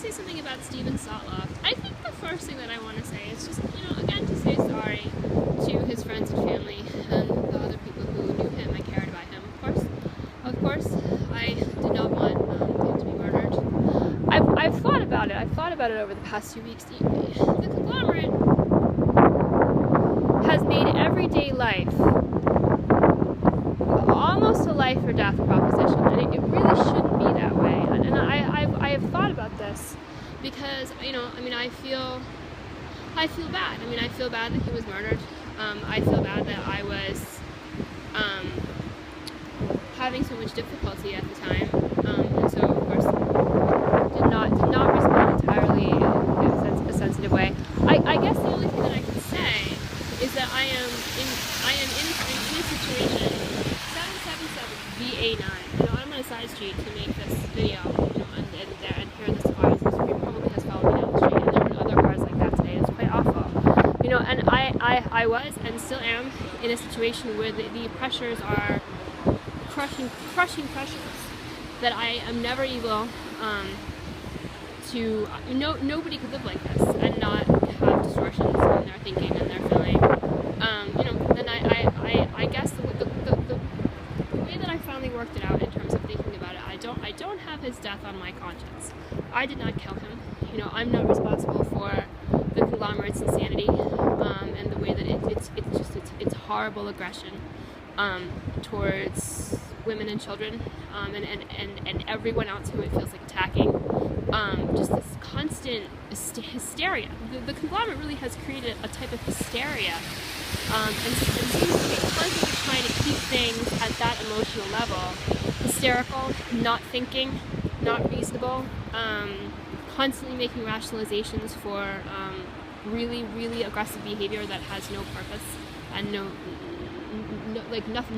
say something about Steven Sotloff. I think the first thing that I want to say is just, again, to say sorry to his friends and family and the other people who knew him and cared about him. Of course, I did not want him to be murdered. I've thought about it. I've thought about it over the past 2 weeks. The conglomerate has made everyday life almost a life or death proposition, and it really shouldn't be that way. And I have thought about this because I feel bad. I feel bad that he was murdered. I feel bad that I was having so much difficulty at the time, and so of course did not respond entirely in a sensitive way. I guess the only thing that I can say is that I am in a situation. 777VA9. I'm on a side street to make this video, and here this car probably has followed me down the street, and there were other cars like that today. It's quite awful, and I was and still am in a situation where the pressures are crushing pressures that I am never able to. Nobody could live like this and not have distortions in their thinking and their feeling. Then I guess the way that I finally worked it out in terms of thinking about it, I don't have his death on my conscience. I did not kill him. I'm not responsible for the conglomerate's insanity and the way that it's horrible aggression towards women and children and everyone else who it feels like attacking. Just this constant hysteria. The conglomerate really has created a type of hysteria and seems to be constantly trying to keep things at that emotional level. Hysterical, not thinking, not reasonable, constantly making rationalizations for really, really aggressive behavior that has no purpose and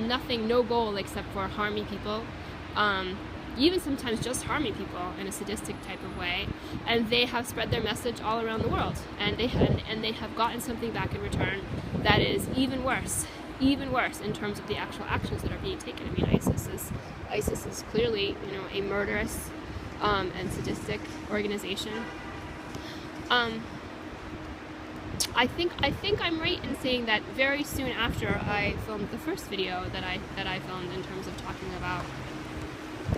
nothing, no goal except for harming people. Even sometimes just harming people in a sadistic type of way, and they have spread their message all around the world, and they have gotten something back in return that is even worse in terms of the actual actions that are being taken. ISIS is clearly a murderous and sadistic organization. I think I'm right in saying that very soon after I filmed the first video that I filmed in terms of talking about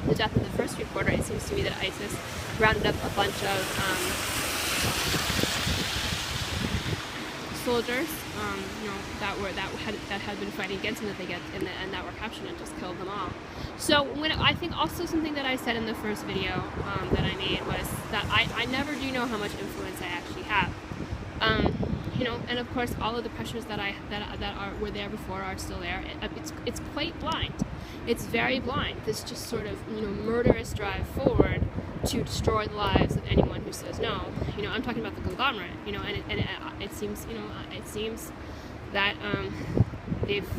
the death of the first reporter, it seems to me that ISIS rounded up a bunch of soldiers, that had been fighting against him and that were captured and just killed them all. So I think also something that I said in the first video that I made was that I never do know how much influence I actually have. And of course all of the pressures that were there before are still there. It's quite blind. It's very blind. This just sort of murderous drive forward to destroy the lives of anyone who says no. I'm talking about the conglomerate. And it seems that they've.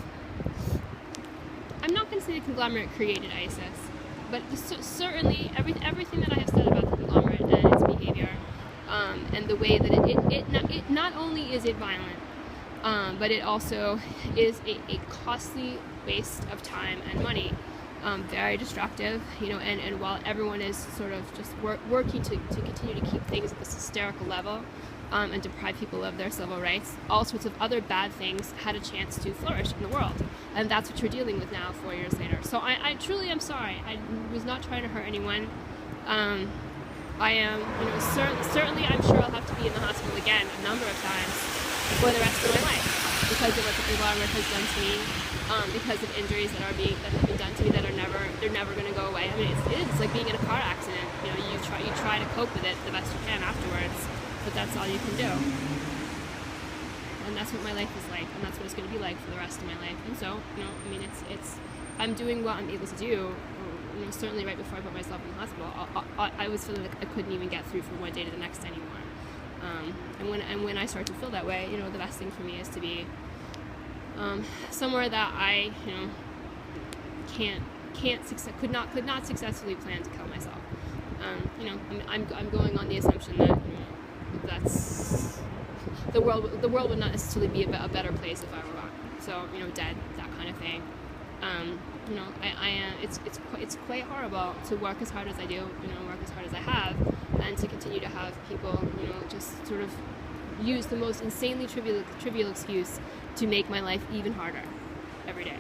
I'm not going to say the conglomerate created ISIS, but certainly everything that I have said about the conglomerate and its behavior. And the way that it not only is it violent, but it also is a costly waste of time and money, very destructive, and while everyone is sort of just working to continue to keep things at this hysterical level and deprive people of their civil rights, all sorts of other bad things had a chance to flourish in the world, and that's what you're dealing with now 4 years later. So I truly am sorry. I was not trying to hurt anyone. I am, certainly I'm sure I'll have to be in the hospital again a number of times for the rest of my life because of what the conglomerate has done to me, because of injuries that have been done to me that they're never going to go away. It's like being in a car accident. You try to cope with it the best you can afterwards, but that's all you can do. And that's what my life is like, and that's what it's going to be like for the rest of my life. And so, I'm doing what I'm able to do. Certainly right before I put myself in the hospital, I was feeling like I couldn't even get through from one day to the next anymore. And when I start to feel that way, the best thing for me is to be somewhere that I, could not successfully plan to kill myself. I'm going on the assumption that that's the world would not necessarily be a better place if I were gone. So dead, that kind of thing. It's quite horrible to work as hard as I do, work as hard as I have, and to continue to have people, you know, just sort of use the most insanely trivial excuse to make my life even harder every day.